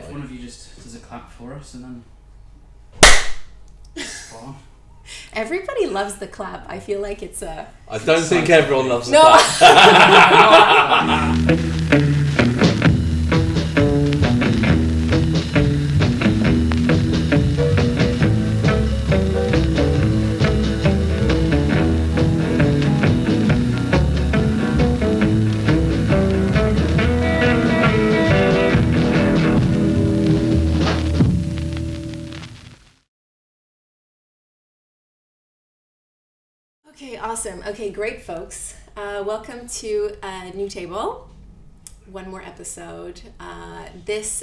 if one of you just does a clap for us and then... Everybody loves the clap. I feel like it's a... I don't think everyone loves the clap. Okay, awesome. Okay, great, folks. Welcome to a new table. One more episode. This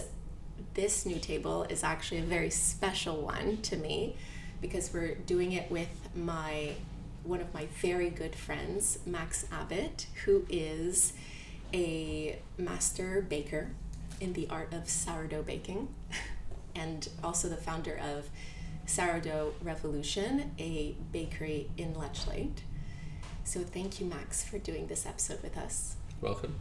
new table is actually a very special one to me because we're doing it with one of my very good friends, Max Abbott, who is a master baker in the art of sourdough baking and also the founder of Sourdough Revolution, a bakery in Lechlade. So thank you, Max, for doing this episode with us. Welcome.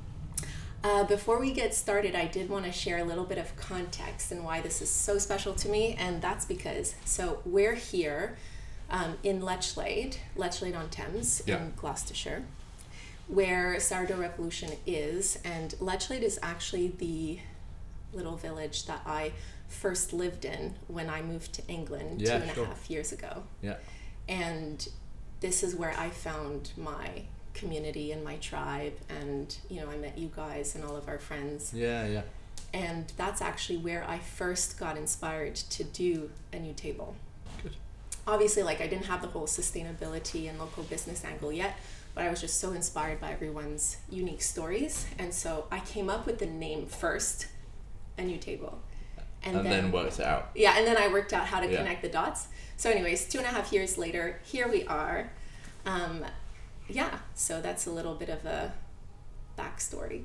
Before we get started, I did want to share a little bit of context and why this is so special to me, and that's because, so we're here in Lechlade-on-Thames in Gloucestershire, where Sourdough Revolution is, and Lechlade is actually the little village that I first lived in when I moved to England 2.5 years ago. Yeah. And this is where I found my community and my tribe, and I met you guys and all of our friends. Yeah. And that's actually where I first got inspired to do a new table. Good. Obviously, I didn't have the whole sustainability and local business angle yet, but I was just so inspired by everyone's unique stories. And so I came up with the name first, a new table. And then worked it out. Yeah, and then I worked out how to connect the dots. So anyways, 2.5 years later, here we are. So that's a little bit of a backstory.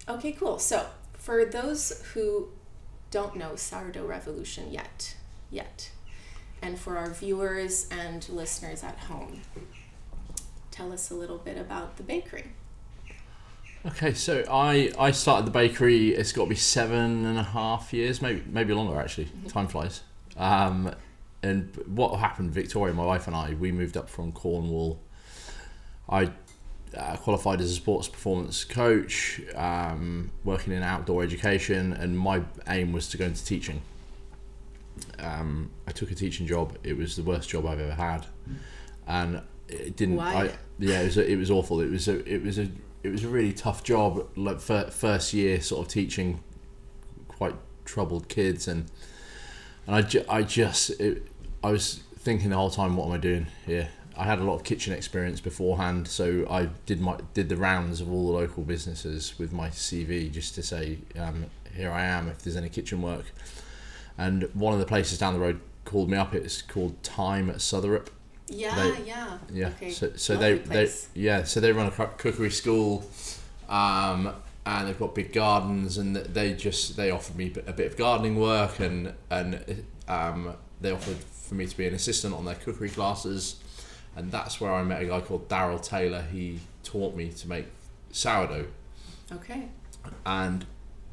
Okay, cool. So for those who don't know Sourdough Revolution yet, and for our viewers and listeners at home, tell us a little bit about the bakery. Okay, so I started the bakery, it's got to be 7.5 years, maybe longer actually, time flies. And what happened, Victoria, my wife and I, we moved up from Cornwall. I qualified as a sports performance coach, working in outdoor education, and my aim was to go into teaching. I took a teaching job, it was the worst job I've ever had. And it didn't... Why? It was awful, it was a really tough job, first year sort of teaching quite troubled kids, and I was thinking the whole time, what am I doing here? I had a lot of kitchen experience beforehand, so I did the rounds of all the local businesses with my CV just to say, here I am if there's any kitchen work. And one of the places down the road called me up. It's called Time at Southrop. Yeah. Okay. So they run a cookery school, and they've got big gardens, and they offered me a bit of gardening work, and they offered for me to be an assistant on their cookery classes, and that's where I met a guy called Daryl Taylor. He taught me to make sourdough. Okay. And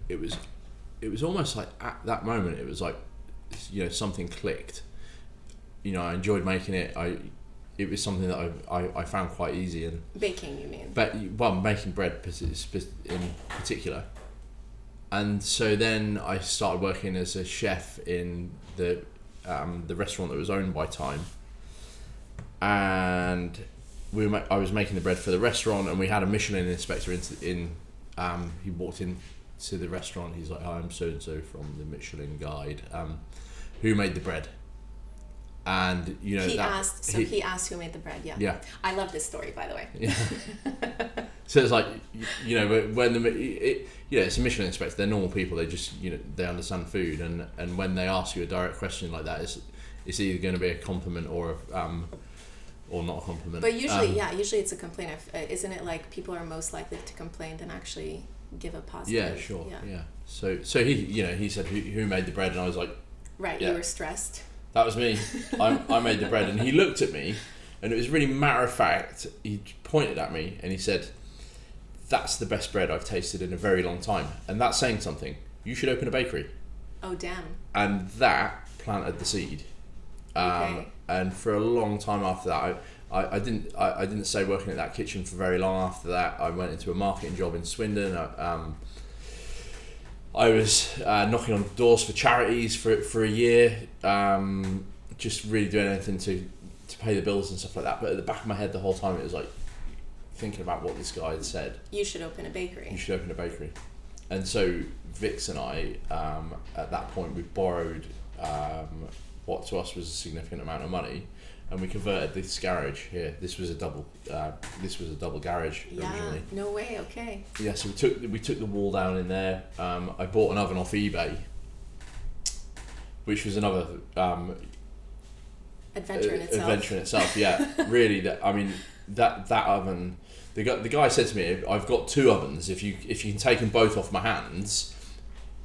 it was almost like at that moment it was like something clicked. I enjoyed making it. It was something that I found quite easy. And baking, you mean? But making bread in particular. And so then I started working as a chef in the restaurant that was owned by Time. And I was making the bread for the restaurant, and we had a Michelin inspector he walked in to the restaurant. He's like, "Hi, I'm so and so from the Michelin Guide. Who made the bread?" And he asked who made the bread. Yeah. I love this story, by the way. Yeah. So it's like when it's a Michelin inspector. They're normal people. They just they understand food, and when they ask you a direct question like that, it's either going to be a compliment or not a compliment. But usually it's a complaint. Isn't it like people are most likely to complain than actually give a positive? Yeah, sure. Yeah. So he said who made the bread, and I was like, right. Yeah. You were stressed. That was me. I made the bread, and he looked at me, and it was really matter of fact. He pointed at me and he said, that's the best bread I've tasted in a very long time. And that's saying something. You should open a bakery. Oh, damn. And that planted the seed. Okay. And for a long time after that, I didn't stay working at that kitchen for very long after that. I went into a marketing job in Swindon. I was knocking on doors for charities for a year, just really doing anything to pay the bills and stuff like that. But at the back of my head the whole time it was like thinking about what this guy had said. You should open a bakery. You should open a bakery. And so Vix and I, at that point, we borrowed what to us was a significant amount of money, and we converted this garage here. This was a double garage originally. Yeah, no way. Okay. Yeah, so we took the wall down in there. I bought an oven off eBay, which was another adventure in itself. Adventure in itself, yeah. Really, that oven. The guy said to me, "I've got two ovens. If you can take them both off my hands,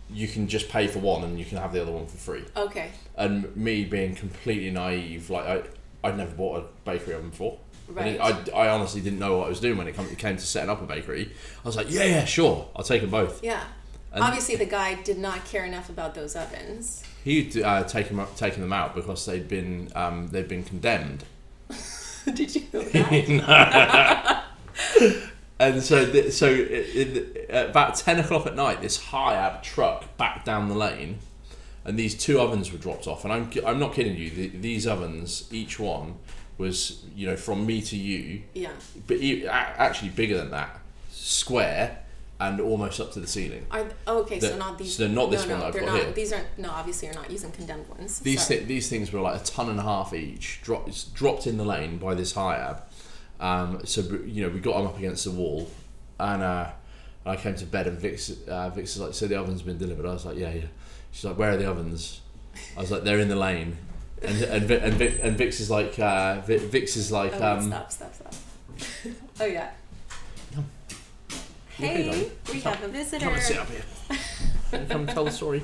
you can just pay for one and you can have the other one for free." Okay. And me being completely naive, like I'd never bought a bakery oven before. Right. And I honestly didn't know what I was doing when it came to setting up a bakery. I was like, yeah, sure, I'll take them both. Yeah. And obviously, the guy did not care enough about those ovens. He'd taken them out because they'd been condemned. Did you know that? And so at about 10 o'clock at night, this Hiab truck backed down the lane, and these two ovens were dropped off. And I'm not kidding you. These ovens, each one was, from me to you. Yeah. But actually bigger than that, square, and almost up to the ceiling. So not these. So they're not this one that I've got here. These aren't. No, obviously you're not using condemned ones. These things were like 1.5 tons each, dropped in the lane by this Hiab. So we got them up against the wall, and I came to bed, and Vix was like, "So the oven's been delivered?" I was like, "Yeah." She's like, "Where are the ovens?" I was like, "They're in the lane," and Vix is like, Stop. Oh yeah. Hey, we have a visitor. Come and sit up here. Come and tell the story.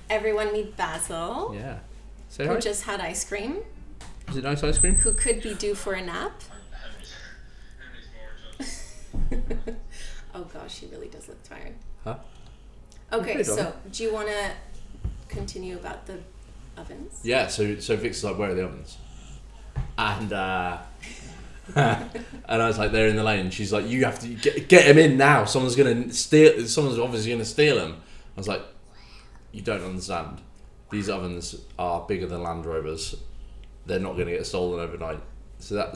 Everyone meet Basil. Yeah. Who just had ice cream. Is it nice ice cream? Who could be due for a nap. Oh gosh, she really does look tired. Huh? Okay, so do you want to continue about the ovens? Yeah, so Vix is like, "Where are the ovens?" And and I was like, "They're in the lane." And she's like, "You have to get them in now. Someone's obviously gonna steal them." I was like, "You don't understand. These ovens are bigger than Land Rovers. They're not gonna get stolen overnight." So that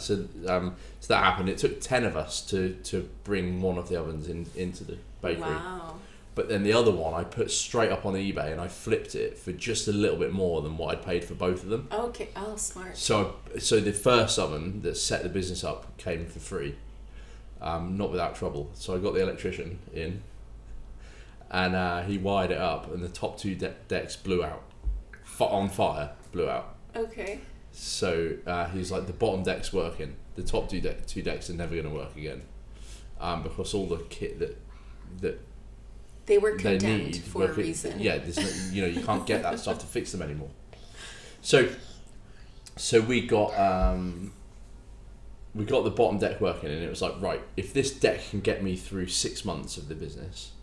happened. It took 10 of us to bring one of the ovens into the bakery. Wow. But then the other one I put straight up on eBay, and I flipped it for just a little bit more than what I'd paid for both of them. Okay. Oh, smart. So the first oven that set the business up came for free, not without trouble. So I got the electrician in, and he wired it up, and the top two decks blew out, on fire, blew out. Okay. So he's like, "The bottom deck's working. The top two decks are never going to work again, because all the kit that they were condemned for a reason." Yeah, you can't get that stuff to fix them anymore. So we got the bottom deck working, and it was like, right, if this deck can get me through 6 months of the business,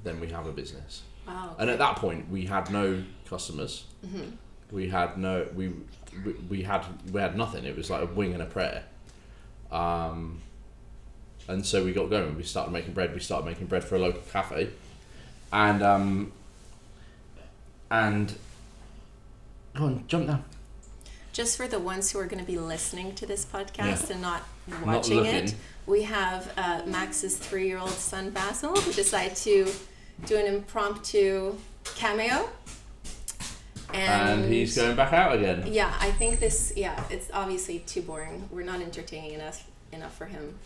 then we have a business. Wow. Okay. And at that point, we had no customers. Mm-hmm. We had nothing. It was like a wing and a prayer. And so we got going. We started making bread. We started making bread for a local cafe, and go on, jump now. Just for the ones who are going to be listening to this podcast and not watching it, we have Max's 3-year-old son Basil, who decided to do an impromptu cameo. And he's going back out again. Yeah, I think it's obviously too boring. We're not entertaining enough for him.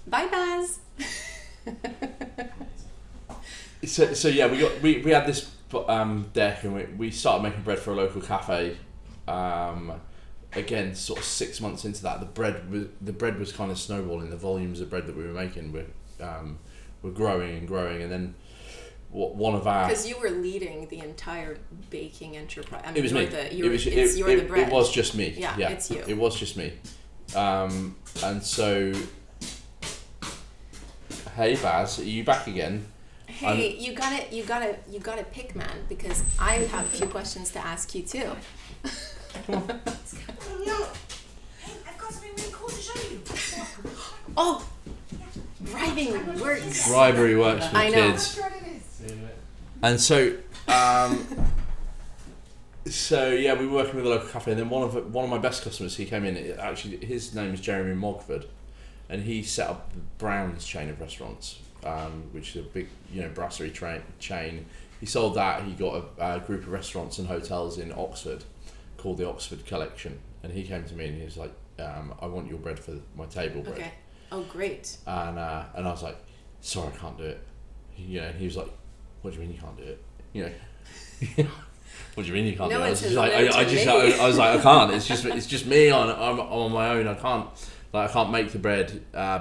Bye, Baz. So yeah, we had this deck, and we started making bread for a local cafe. Again, sort of 6 months into that, the bread was kind of snowballing. The volumes of bread that we were making were growing and growing, and then one of our, because you were leading the entire baking enterprise. I mean, it was me. You're the bread. It was just me. Yeah, it's you. It was just me, and so Hey Baz, are you back again? Hey, you gotta pick, man, because I have a few questions to ask you too. No. Hey, I've got something really cool to show you. Oh, bribing works. Bribery works with I know. kids. And so, we were working with a local cafe, and then one of my best customers, he came in. Actually, his name is Jeremy Mogford, and he set up the Brown's chain of restaurants, which is a big, brasserie chain. He sold that. He got a group of restaurants and hotels in Oxford called the Oxford Collection, and he came to me and he was like, "I want your bread for my table bread." Okay. Oh, great. And I was like, "Sorry, I can't do it." And he was like, "What do you mean you can't do it?" What do you mean you can't do it? I was like, I was like, I can't. It's just me. I'm on my own. I can't make the bread,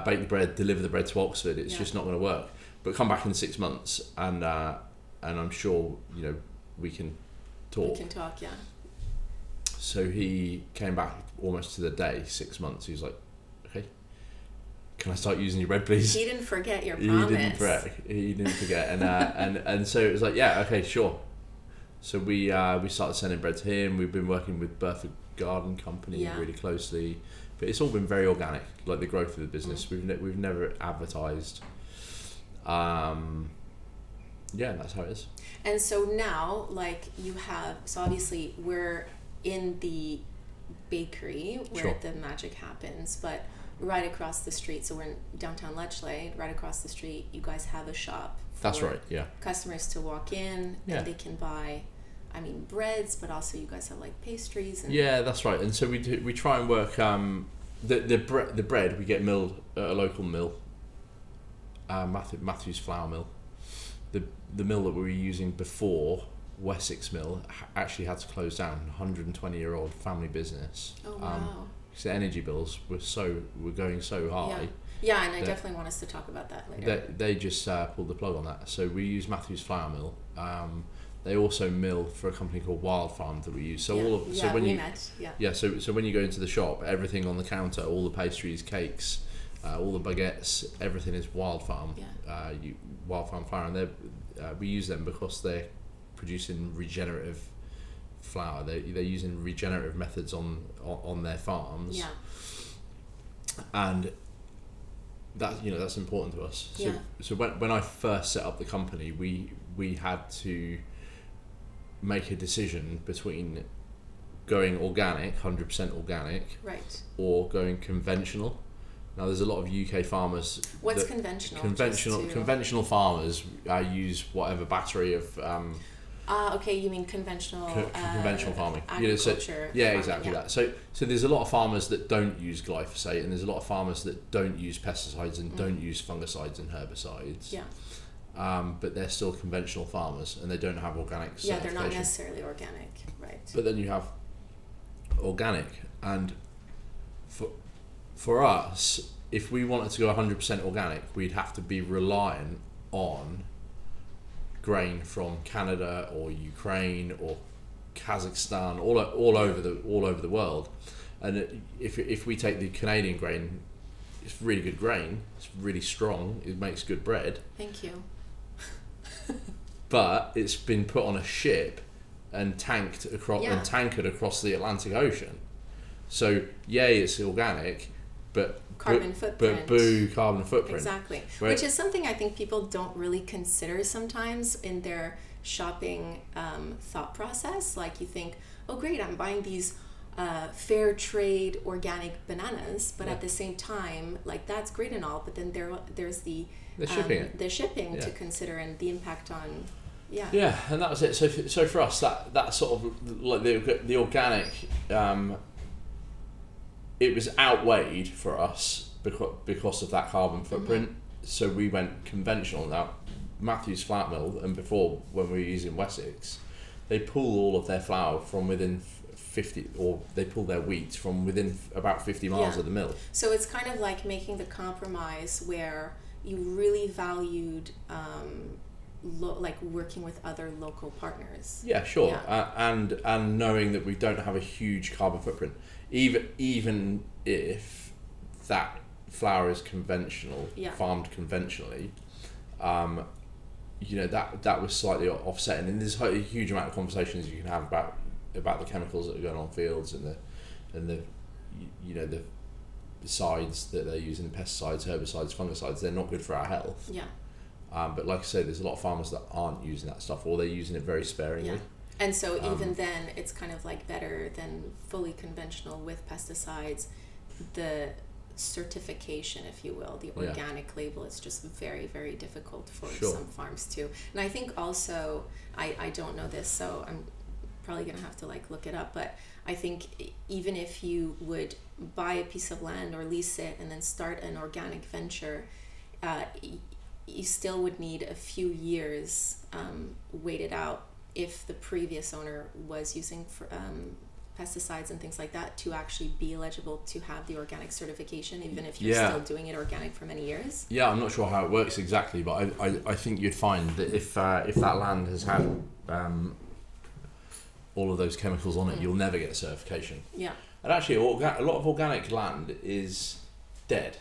bake the bread, deliver the bread to Oxford. It's just not going to work. But come back in 6 months, and I'm sure we can talk. We can talk, yeah. So he came back almost to the day, 6 months. He was like, "Okay, can I start using your bread, please?" He didn't forget your promise. He didn't forget, and so it was like, "Yeah, okay, sure." So we started sending bread to him. We've been working with Burford Garden Company really closely, but it's all been very organic, like the growth of the business. We've never advertised. That's how it is. And so now, so obviously we're in the bakery where the magic happens, but right across the street, so we're in downtown Lechlade, right across the street, you guys have a shop for That's right, yeah. customers to walk in and they can buy, breads, but also you guys have pastries. And yeah, that's right. And so we try and work, the bread we get milled at a local mill, Matthew's Flour Mill. The mill that we were using before, Wessex Mill, actually had to close down. 120-year-old family business. Oh wow! Because the energy bills were going so high. Yeah, and I definitely want us to talk about that later. They just pulled the plug on that. So we use Matthew's Flour Mill. They also mill for a company called Wild Farm that we use. So So when you go into the shop, everything on the counter, all the pastries, cakes, all the baguettes, everything is Wild Farm. Yeah. Wild Farm Flour, and we use them because they're producing regenerative flour. They're using regenerative methods on their farms. Yeah. And that's important to us. So when I first set up the company, we had to make a decision between going organic, 100% organic, right, or going conventional. Now there's a lot of UK farmers. What's conventional? Conventional farmers use whatever battery of. Okay, you mean conventional. Conventional farming. Agriculture. Exactly that. So there's a lot of farmers that don't use glyphosate, and there's a lot of farmers that don't use pesticides and don't use fungicides and herbicides. Yeah. But they're still conventional farmers, and they don't have organic certification. Yeah, they're not necessarily organic, right? But then you have organic, and for us, if we wanted to go 100% organic, we'd have to be reliant on grain from Canada or Ukraine or Kazakhstan, all over the world. And if we take the Canadian grain, it's really good grain. It's really strong. It makes good bread. Thank you. But it's been put on a ship and tanked across and tankered across the Atlantic Ocean. So it's organic, but carbon footprint. Carbon footprint. Exactly. Which is something I think people don't really consider sometimes in their shopping thought process. Like you think, oh great, I'm buying these fair trade organic bananas, but at the same time, that's great and all, but then there's the shipping to consider and the impact on. Yeah, and that was it. So for us, that sort of like the organic, it was outweighed for us because of that carbon footprint. So we went conventional. Now Matthew's Flour Mill, and before when we were using Wessex, they pull all of their flour from within 50, or they pull their wheat from within about 50 miles of the mill. So it's kind of like making the compromise where you really valued working with other local partners. Yeah, sure. And knowing that we don't have a huge carbon footprint, even if that flour is conventional, farmed conventionally, that was slightly offsetting. And there's a huge amount of conversations you can have about the chemicals that are going on fields and the sides that they're using, pesticides, herbicides, fungicides. They're not good for our health. Yeah. But like I say, there's a lot of farmers that aren't using that stuff, or they're using it very sparingly. Yeah. And so even then, it's kind of like better than fully conventional with pesticides. The certification, if you will, the organic label is just very, very difficult for some farms too. And I think also, I don't know this, so I'm probably going to have to like look it up, but I think even if you would buy a piece of land or lease it and then start an organic venture, you still would need a few years waited out if the previous owner was using pesticides and things like that to actually be eligible to have the organic certification, even if you're still doing it organic for many years. Yeah, I'm not sure how it works exactly, but I think you'd find that if that land has had all of those chemicals on it, you'll never get certification. Yeah. And actually, a lot of organic land is dead.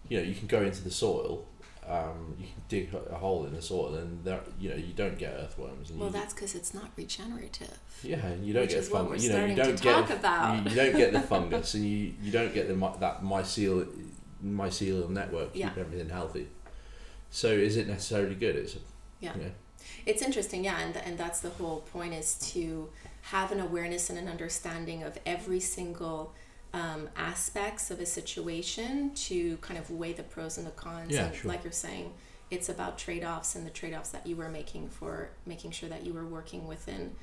You can go into the soil. You can dig a hole in the soil, and you don't get earthworms. And that's because it's not regenerative. Yeah, and you don't get fungus. You don't get the fungus, and you don't get that mycelial network keep everything healthy. So, is it necessarily good? It's interesting, and that's the whole point, is to have an awareness and an understanding of every single aspects of a situation, to kind of weigh the pros and the cons. Like you're saying, it's about trade-offs, and the trade-offs that you were making for making sure that you were working within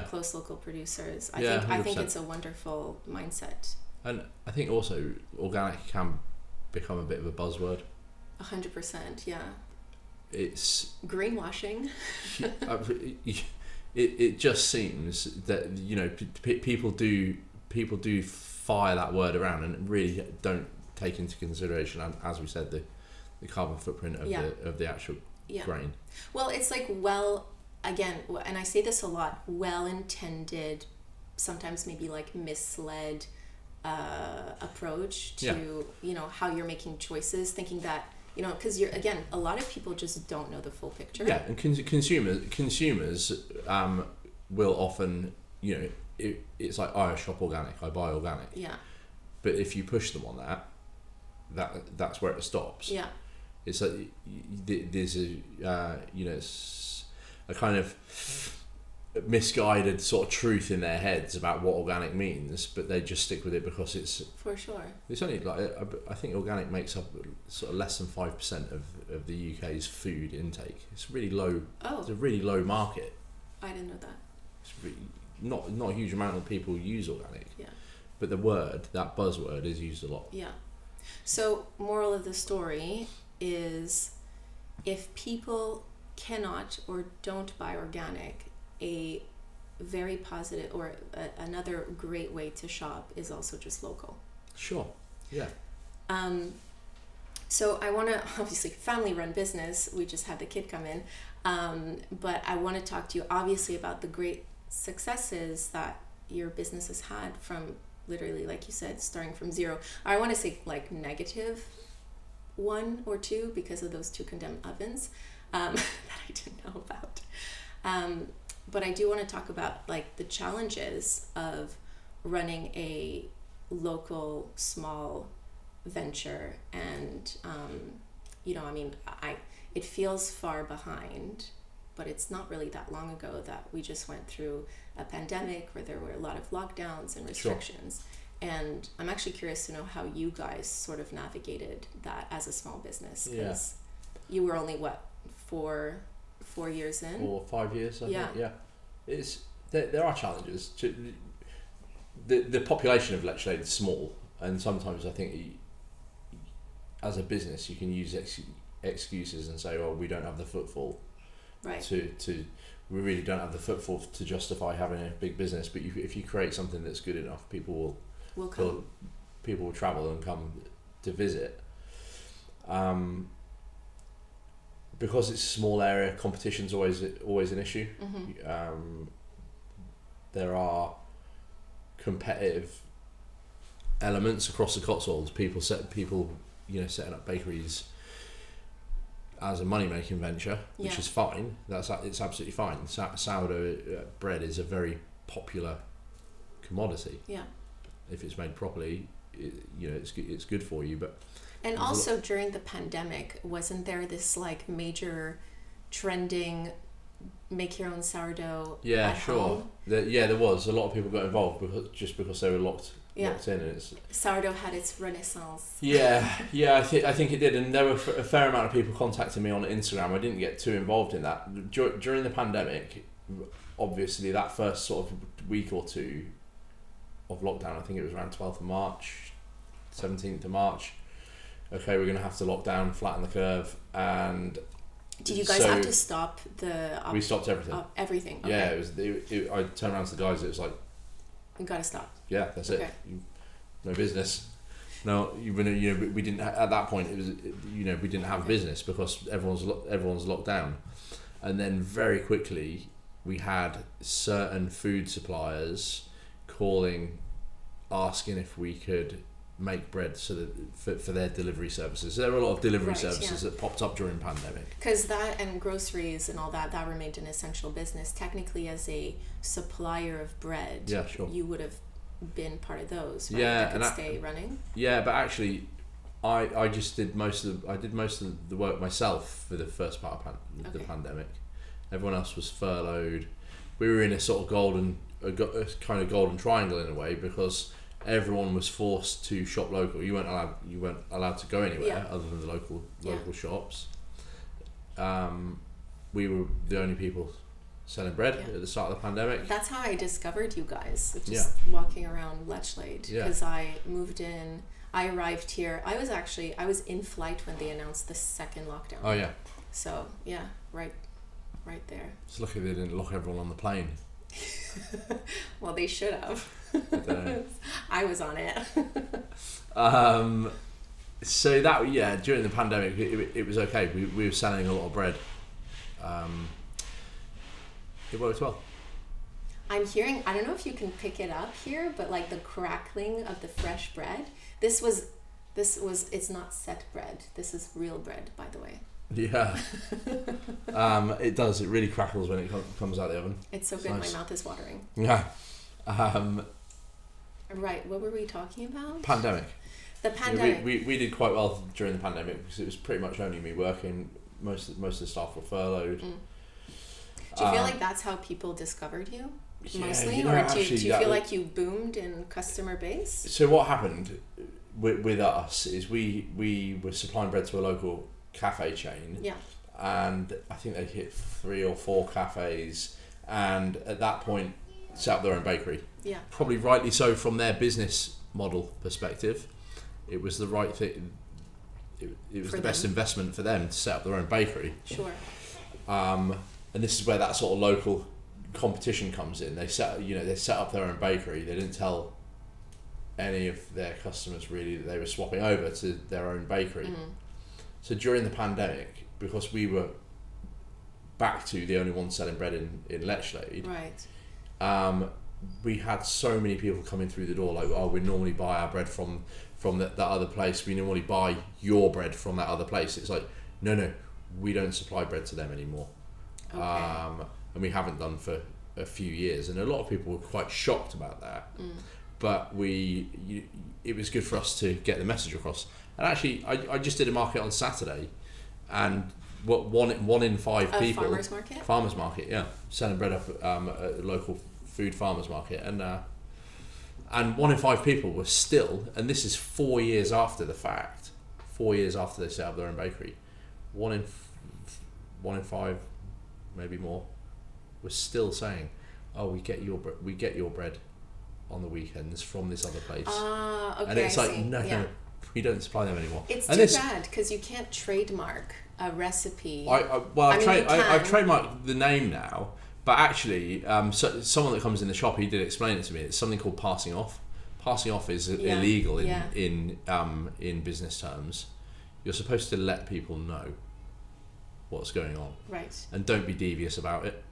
close local producers. I think it's a wonderful mindset. And I think also organic can become a bit of a buzzword. 100%, yeah. It's greenwashing. It just seems that people do fire that word around and really don't take into consideration, as we said, the carbon footprint of the actual grain. Well, it's like, again, and I say this a lot, well-intended, sometimes maybe like misled approach to how you're making choices, thinking that because a lot of people just don't know the full picture. Yeah, and consumers will often it's like, I shop organic, I buy organic. Yeah. But if you push them on that's where it stops. Yeah. It's like there's it's a kind of misguided sort of truth in their heads about what organic means, but they just stick with it because it's for sure. It's only like, I think organic makes up sort of less than 5% of the UK's food intake. It's really low. It's a really low market. I didn't know that. It's really not a huge amount of people use organic. Yeah. But that buzzword is used a lot. Yeah. So, moral of the story is, if people cannot or don't buy organic, a very positive or another great way to shop is also just local. Sure. Yeah. So I want to, obviously, family-run business. We just had the kid come in, but I want to talk to you obviously about the great successes that your business has had from literally, like you said, starting from zero. I want to say like negative 1 or 2 because of those 2 condemned ovens that I didn't know about. But I do want to talk about like the challenges of running a local small venture, and it feels far behind, but it's not really that long ago that we just went through a pandemic where there were a lot of lockdowns and restrictions. Sure. And I'm actually curious to know how you guys sort of navigated that as a small business, because you were only 4 years in? 4 or 5 years, I think. Yeah. It's there are challenges. The population of Lechlade is small, and sometimes I think as a business you can use excuses and say, well, we don't have the footfall. Right. We really don't have the footfall to justify having a big business. But if you create something that's good enough, people will come. People will travel and come to visit. Because it's a small area, competition's always an issue. Mm-hmm. There are competitive elements across the Cotswolds. People setting up bakeries as a money making venture, which is fine. It's absolutely fine. Sourdough bread is a very popular commodity. Yeah. If it's made properly, it's good for you. But and also during the pandemic, wasn't there this like major trending make your own sourdough at home? There was. A lot of people got involved because they were locked in, and it's sourdough had its renaissance. I think it did, and there were a fair amount of people contacting me on Instagram. I didn't get too involved in that during the pandemic. Obviously, that first sort of week or two of lockdown, I think it was around 12th of March, 17th of March. Okay, we're going to have to lock down, flatten the curve, and did you guys have to stop the? We stopped everything. Everything. Okay. Yeah, I turned around to the guys. It was like, you got to stop. Yeah, that's it. No business. No, we didn't at that point. It was we didn't have business because everyone's locked down, and then very quickly we had certain food suppliers calling, asking if we could make bread so that for their delivery services. So there were a lot of delivery services that popped up during pandemic. Because that and groceries and all that remained an essential business. Technically, as a supplier of bread, you would have been part of those, right? Yeah, that could stay running. Yeah, but actually, I just did most of the work myself for the first part of the pandemic. Everyone else was furloughed. We were in a sort of kind of golden triangle in a way because everyone was forced to shop local. You weren't allowed to go anywhere other than the local shops. We were the only people selling bread at the start of the pandemic. That's how I discovered you guys, just walking around Lechlade, because I moved in. I arrived here. I was in flight when they announced the second lockdown. Oh yeah. So right there. It's lucky they didn't lock everyone on the plane. Well, they should have. I was on it. So that during the pandemic it was okay. We were selling a lot of bread. It worked well. I'm hearing, I don't know if you can pick it up here, but like the crackling of the fresh bread. This was it's not set bread. This is real bread, by the way. Yeah. It does. It really crackles when it comes out of the oven. It's so good. Nice. My mouth is watering. Yeah. Right. What were we talking about? Pandemic. The pandemic. We did quite well during the pandemic because it was pretty much only me working. Most of the staff were furloughed. Do you feel like that's how people discovered you? Mostly? Or do you feel like you boomed in customer base? So what happened with us is we were supplying bread to a local cafe chain. Yeah. And I think they hit 3 or 4 cafes, and at that point set up their own bakery. Yeah. Probably rightly so from their business model perspective. It was the right thing. It was the best investment for them to set up their own bakery. Sure. And this is where that sort of local competition comes in. They set up their own bakery. They didn't tell any of their customers really that they were swapping over to their own bakery. So during the pandemic, because we were back to the only one selling bread in Lechlade, right? We had so many people coming through the door like, oh, we normally buy our bread from that other place. We normally buy your bread from that other place. It's like, no, we don't supply bread to them anymore. Okay. And we haven't done for a few years, and a lot of people were quite shocked about that. But it was good for us to get the message across. And actually, I just did a market on Saturday, and one in 5 people. Farmers market, yeah, selling bread up at a local food farmers market, and 1 in 5 people were still, and this is 4 years after the fact, 4 years after they set up their own bakery, 1 in 5, maybe more, was still saying, "Oh, we get your bread on the weekends from this other place." Okay, and it's like, no, we don't supply them anymore. It's too bad because you can't trademark a recipe. I've trademarked the name now, but actually, someone that comes in the shop, he did explain it to me. It's something called passing off. Passing off is illegal in business terms. You're supposed to let people know what's going on, right? And don't be devious about it.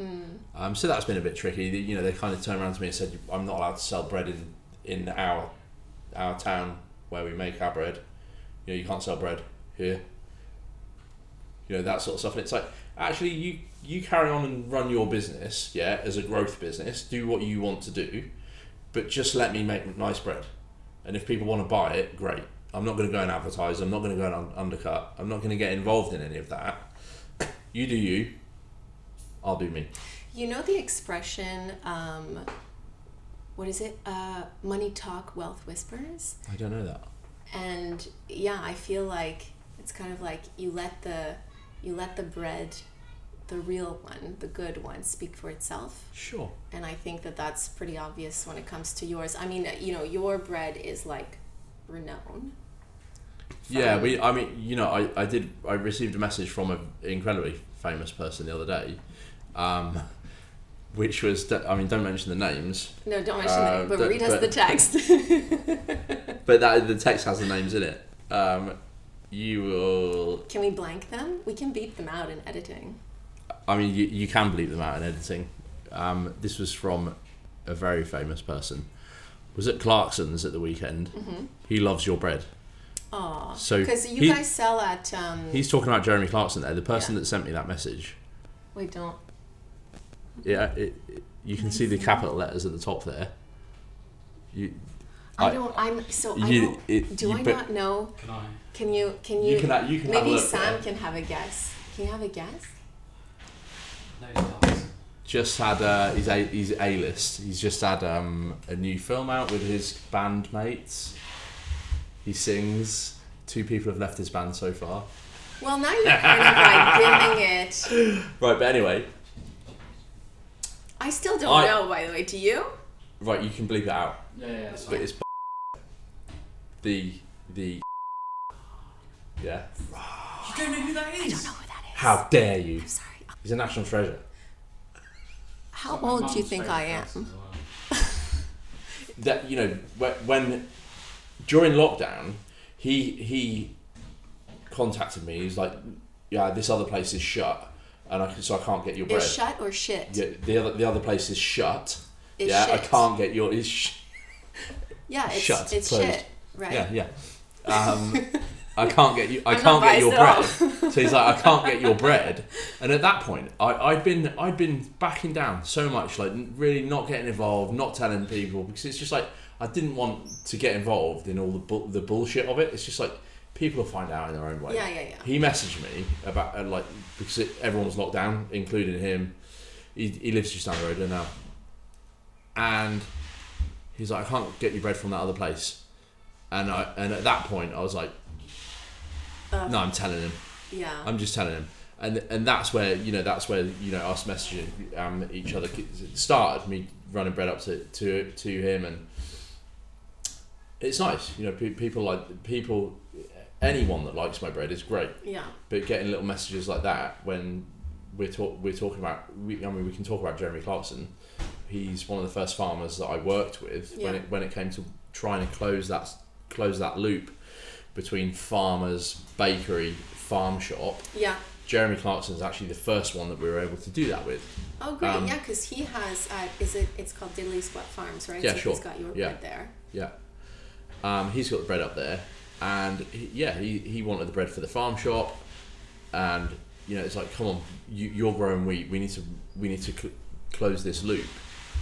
So that's been a bit tricky. They kind of turned around to me and said, "I'm not allowed to sell bread in our our town where we make our bread. You know, you can't sell bread here. You know, that sort of stuff. And it's like, actually, you carry on and run your business, yeah, as a growth business. Do what you want to do, but just let me make nice bread. And if people want to buy it, great. I'm not going to go and advertise. I'm not going to go and undercut. I'm not going to get involved in any of that. You do you. I'll do me. You know the expression, what is it? Money talk, wealth whispers? I don't know that. And yeah, I feel like it's kind of like you let the bread, the real one, the good one, speak for itself. Sure. And I think that that's pretty obvious when it comes to yours. I mean, you know, your bread is like renowned. Yeah, I received a message from an incredibly famous person the other day, which was, don't mention the names. No, don't mention the name, but read us the text. But the text has the names in it. You will... Can we blank them? We can beep them out in editing. I mean, you can bleep them out in editing. This was from a very famous person. Was at Clarkson's at the weekend. Mm-hmm. He loves your bread. Oh, so because you guys sell at... He's talking about Jeremy Clarkson there, the person that sent me that message. Wait, don't... Yeah, you can see the capital letters at the top there. Do I not know? Can I? Can you can maybe have a look Sam there. can have a guess. Can you have a guess? No, it does. Just had he's A-list. He's just had a new film out with his bandmates. He sings. 2 people have left his band so far. Well, now you're kind of like giving it. Right, but anyway. I still don't know, by the way. Do you? Right, you can bleep it out. Yeah, that's But fine. it's the yeah. You don't know who that is? I don't know who that is. How dare you? I'm sorry. He's a national treasure. How old do you think I am? That, you know, when during lockdown, he contacted me. He's like, yeah, this other place is shut, and I can't get your bread. Is shut or shit? Yeah, the other place is shut. Is yeah, shit. I can't get your. Yeah, it's shut. It's closed. shit, right? Yeah. I can't get you. I can't get your bread. So he's like, I can't get your bread. And at that point, I'd been backing down so much, like really not getting involved, not telling people, because it's just like I didn't want to get involved in all the bullshit of it. It's just like people will find out in their own way. Yeah. He messaged me about because everyone was locked down, including him. He lives just down the road now, and he's like, I can't get you bread from that other place. And at that point, I was like, no, I'm telling him. Yeah. I'm just telling him. And that's where us messaging each other started. Me running bread up to him, and it's nice. You know, people. Anyone that likes my bread is great. Yeah. But getting little messages like that when we're talking about, we can talk about Jeremy Clarkson. He's one of the first farmers that I worked with when it came to trying to close that loop between farmers, bakery, farm shop. Yeah. Jeremy Clarkson is actually the first one that we were able to do that with. Oh, great! Yeah, because he has. It's called Diddley Squat Farms, right? Yeah, so sure. He's got your bread there. Yeah. He's got the bread up there, and he wanted the bread for the farm shop, and you know it's like, come on, you're growing wheat. We need to close this loop.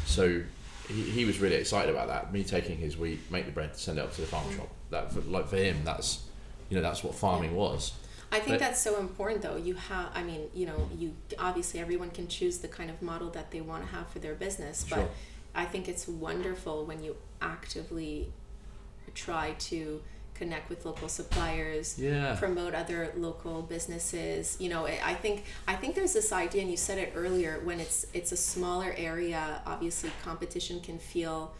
So he was really excited about that. Me taking his wheat, make the bread, send it up to the farm shop. That for him, that's what farming was. I think that's so important, though. You obviously everyone can choose the kind of model that they want to have for their business, but Sure. I think it's wonderful when you actively try to connect with local suppliers, promote other local businesses. You know, I think there's this idea, and you said it earlier, when it's a smaller area, obviously competition can feel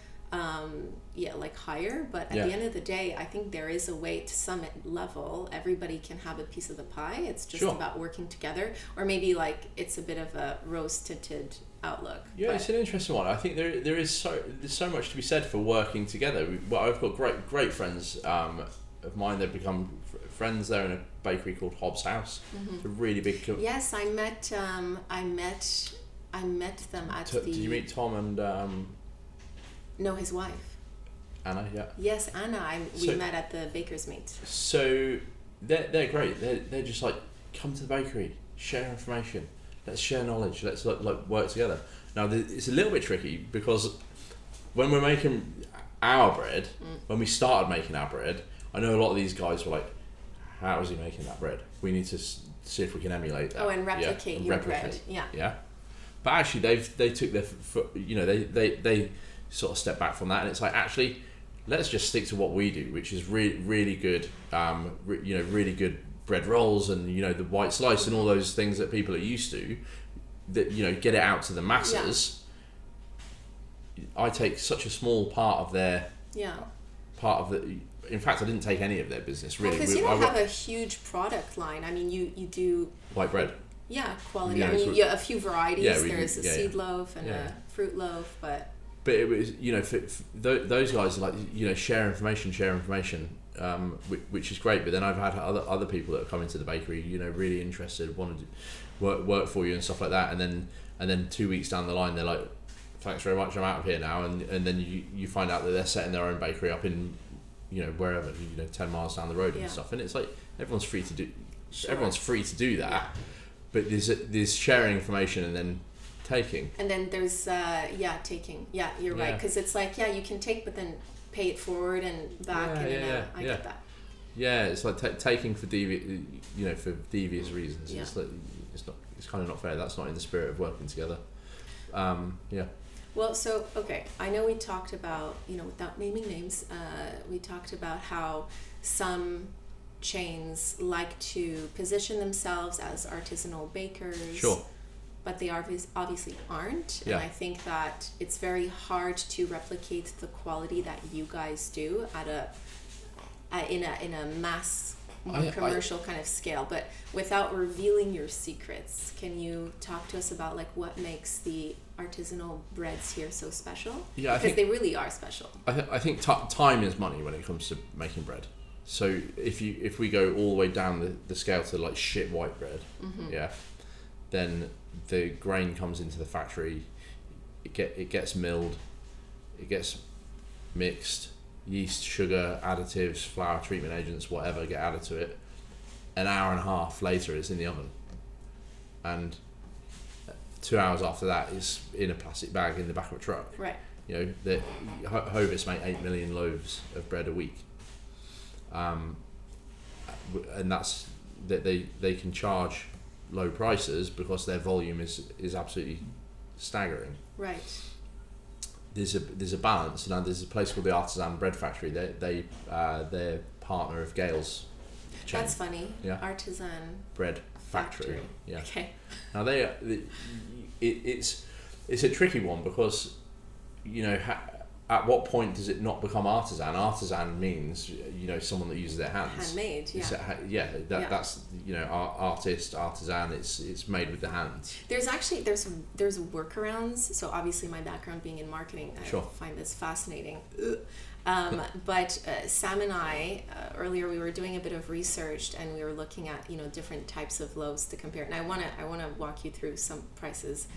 like higher, but at the end of the day, I think there is a way to some level everybody can have a piece of the pie. It's just about working together, or maybe like it's a bit of a rose tinted outlook. Yeah, it's an interesting one. I think there's so much to be said for working together. I've got great friends of mine. They've become friends. They're in a bakery called Hobbs House. Mm-hmm. It's a really big. Yes, I met them at the. Did you meet Tom and? No, his wife. Anna, yeah. Yes, Anna. We So- met at the baker's meet. So they're great. They're just like, come to the bakery, share information, let's share knowledge, let's like work together. Now it's a little bit tricky because when we're making our bread, when we started making our bread, I know a lot of these guys were like, how is he making that bread? We need to see if we can emulate that. Oh, and replicate and your bread. Yeah. Yeah. But actually they took their they sort of stepped back from that, and it's like, actually, let's just stick to what we do, which is really good really good bread rolls, and the white slice and all those things that people are used to, that get it out to the masses. I take such a small part of their in fact I didn't take any of their business really. Because you don't have a huge product line. I mean, you do white bread. Yeah, quality. Yeah, I mean, a few varieties. Yeah, There's a seed loaf and a fruit loaf, but it was for those guys are like share information, which is great. But then I've had other people that have come into the bakery, really interested, wanted to work for you and stuff like that, and then 2 weeks down the line they're like, thanks very much, I'm out of here now, and then you find out that they're setting their own bakery up in wherever 10 miles down the road and stuff, and it's like everyone's free to do that, but there's sharing information and then taking, and then there's taking. You're right, because it's like you can take, but then pay it forward and back. I get that. Yeah, it's like taking for for devious reasons. It's like it's kind of not fair. That's not in the spirit of working together. Well, so, okay, I know we talked about, without naming names, we talked about how some chains like to position themselves as artisanal bakers. Sure. But they obviously aren't. Yeah. And I think that it's very hard to replicate the quality that you guys do in a mass, more commercial kind of scale. But without revealing your secrets, can you talk to us about what makes the artisanal breads here so special? Yeah, because they really are special. I think time is money when it comes to making bread. So if we go all the way down the scale to shit white bread, then the grain comes into the factory, it gets milled, it gets mixed, yeast, sugar, additives, flour, treatment agents, whatever get added to it. An hour and a half later it's in the oven, and 2 hours after that is in a plastic bag in the back of a truck. Right. Hovis make 8 million loaves of bread a week, and that's that they can charge low prices because their volume is absolutely staggering. Right. There's a balance. There's a place called the Artisan Bread Factory. They're partner of Gale's chain. That's funny. Yeah. Artisan Bread Factory. Yeah. Okay. Now it's a tricky one because at what point does it not become artisan? Artisan means someone that uses their hands. Handmade. Yeah. That's artist, artisan. It's made with the hands. There's workarounds. So obviously my background being in marketing, I find this fascinating. But Sam and I earlier we were doing a bit of research and we were looking at different types of loaves to compare. And I wanna walk you through some prices.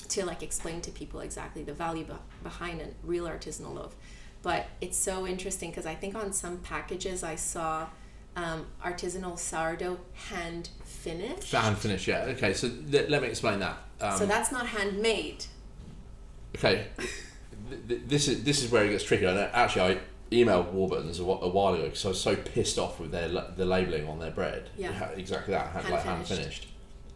To explain to people exactly the value behind a real artisanal loaf. But it's so interesting because I think on some packages I saw artisanal sourdough hand finished. Hand finished, yeah. Okay, so let me explain that. So that's not handmade. Okay, this is where it gets tricky. And actually, I emailed Warburton's a while ago because I was so pissed off with the labelling on their bread. Yeah. Exactly that, hand finished.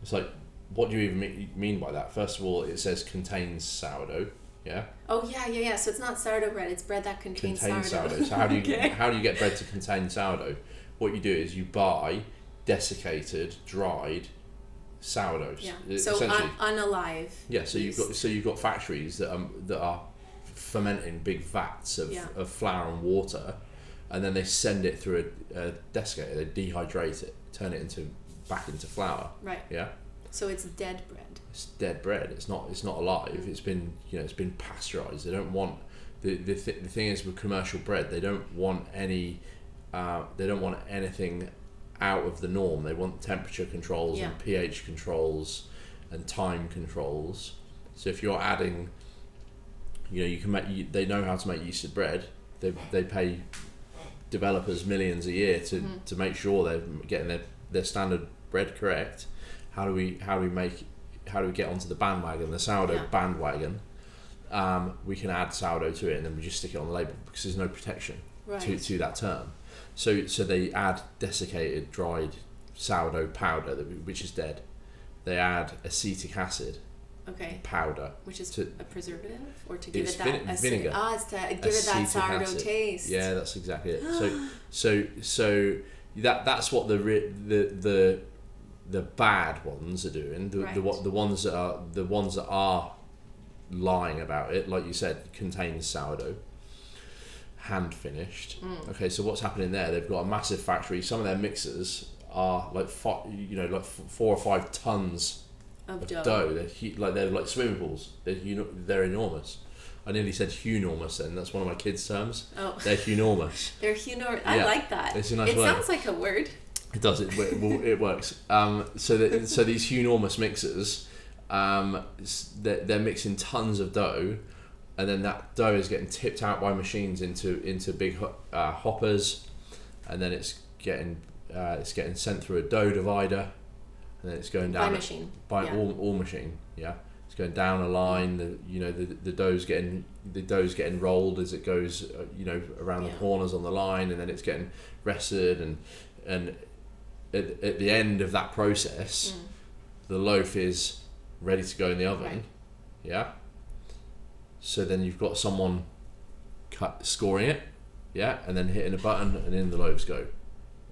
It's like, what do you even mean by that? First of all, it says contains sourdough. Yeah. Oh yeah. So it's not sourdough bread; it's bread that contains sourdough. So how do you how do you get bread to contain sourdough? What you do is you buy desiccated, dried sourdoughs. Yeah. So unalive. Yeah. So you've got factories that are fermenting big vats of flour and water, and then they send it through a desiccator. They dehydrate it, turn it back into flour. Right. Yeah. So it's dead bread. It's dead bread. It's not alive. It's been pasteurized. They don't want the thing is with commercial bread. They don't want any. They don't want anything out of the norm. They want temperature controls and pH controls and time controls. So if you're adding, you can make. They know how to make yeasted bread. They pay developers millions a year to make sure they're getting their standard bread correct. How do we get onto the bandwagon, the sourdough bandwagon? We can add sourdough to it, and then we just stick it on the label because there's no protection to that term. So they add desiccated, dried sourdough powder, which is dead. They add acetic acid powder, which is a preservative, or to give it's it that vinegar. It's to give it that sourdough acid taste. Yeah, that's exactly it. So that's what the bad ones are doing. The ones that are lying about it, like you said, contains sourdough, hand finished. Okay, so what's happening there? They've got a massive factory. Some of their mixers are like 4 or 5 tons of dough. They're like swimming pools. They're enormous. I nearly said huenormous then. That's one of my kids' terms. Oh. They're huenormous. They're huenormous. I like that. It's a nice word. It sounds like a word. It does. It works. So these huenormous mixers, they're mixing tons of dough, and then that dough is getting tipped out by machines into big hoppers, and then it's getting sent through a dough divider, and then it's going down by all machine. Yeah, it's going down a line. The dough's getting rolled as it goes. Around the corners on the line, and then it's getting rested, and at the end of that process, the loaf is ready to go in the oven. Right. Yeah. So then you've got someone scoring it, and then hitting a button, and in the loaves go.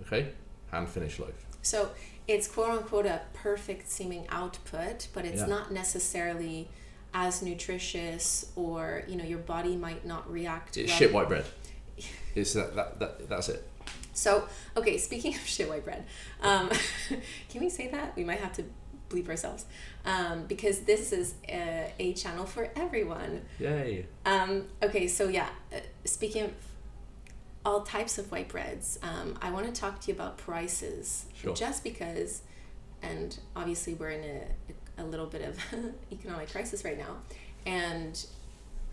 Okay, hand finished loaf. So it's quote unquote a perfect seeming output, but it's not necessarily as nutritious, or your body might not react. It's shit white bread. It's that's it. So okay, speaking of shit white bread, can we say that? We might have to bleep ourselves, because this is a channel for everyone. Yay. Okay, so speaking of all types of white breads, I want to talk to you about prices. Sure. Just because, and obviously we're in a little bit of economic crisis right now, and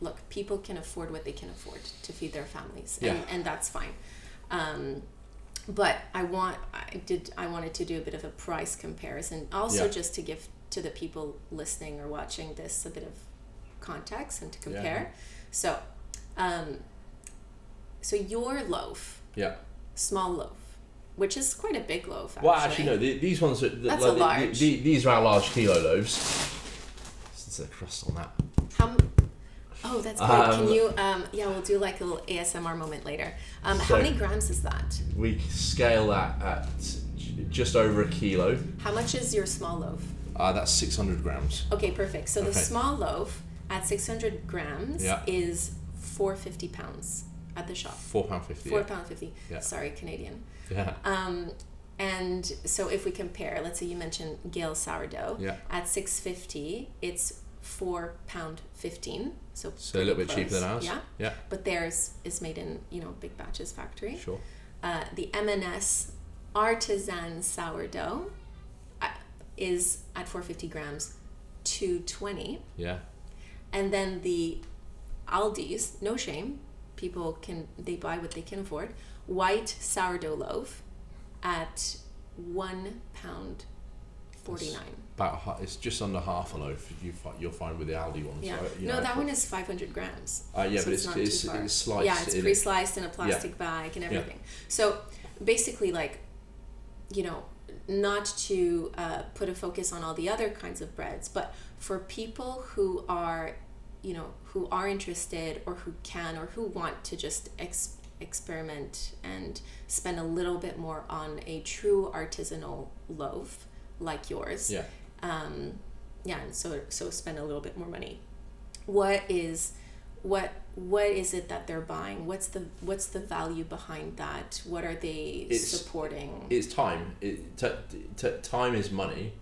look, people can afford what they can afford to feed their families, and that's fine. But I wanted to do a bit of a price comparison, also just to give to the people listening or watching this a bit of context and to compare. So your loaf, small loaf, which is quite a big loaf. Actually. Well, actually no, these ones are that's a large. These are our large kilo loaves. There's a crust on that. Oh, that's good. Can you, we'll do like a little ASMR moment later. How many grams is that? We scale that at just over a kilo. How much is your small loaf? That's 600 grams. Okay, perfect. So the small loaf at 600 grams is £4.50 at the shop. £4.50. £4.50. Yeah. Sorry, Canadian. Yeah. And so if we compare, let's say you mentioned Gale sourdough. Yeah. At $6.50, it's £4.15. So a little bit cheaper than ours. Yeah. Yeah. But theirs is made in big batches factory. Sure. The M&S Artisan sourdough is at 450 grams, $2.20. Yeah. And then the Aldi's, no shame, they buy what they can afford. White sourdough loaf at £1.49. It's just under half a loaf. You'll find with the Aldi ones. Yeah. Right? That one is 500 grams. But it's sliced. Yeah, it's pre-sliced in a plastic bag and everything. Yeah. So basically, not to put a focus on all the other kinds of breads, but for people who are, who are interested or who can or who want to just experiment and spend a little bit more on a true artisanal loaf like yours. Yeah. And so spend a little bit more money. What is it that they're buying? What's the value behind that? What are they supporting? It's time. Time is money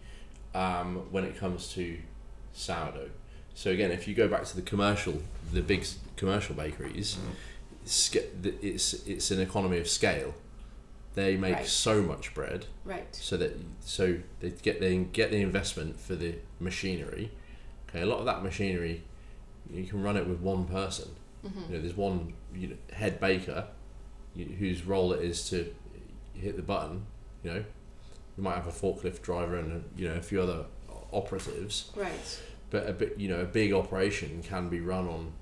when it comes to sourdough. So again, if you go back to the big commercial bakeries, it's an economy of scale. They make so much bread, so they get the investment for the machinery. Okay, a lot of that machinery you can run it with one person. There's one head baker whose role it is to hit the button. You might have a forklift driver and a few other operatives. Right. But a big operation can be run on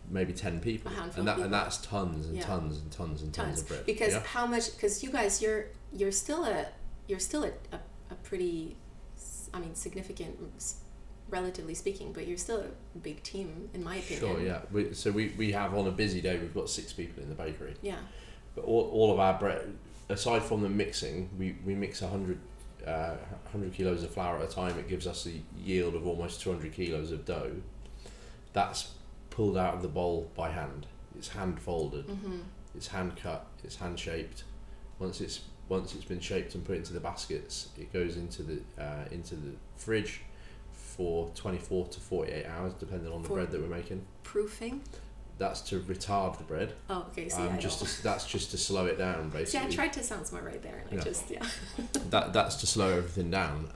maybe 10 people, and that's tons and tons and tons and tons of bread. Because how much? Because you guys, you're still a pretty, significant, relatively speaking, but you're still a big team in my opinion. Sure, yeah. We have, on a busy day, we've got 6 people in the bakery. Yeah. But all of our bread, aside from the mixing, we mix 100 kilos of flour at a time. It gives us a yield of almost 200 kilos of dough. That's pulled out of the bowl by hand. It's hand folded. It's hand cut. It's hand shaped. Once it's been shaped and put into the baskets, it goes into the fridge for 24 to 48 hours, depending on the bread that we're making. Proofing? That's to retard the bread. Oh, okay. So that's just to slow it down, basically. Yeah, I tried to sound smart right there, and That's to slow everything down.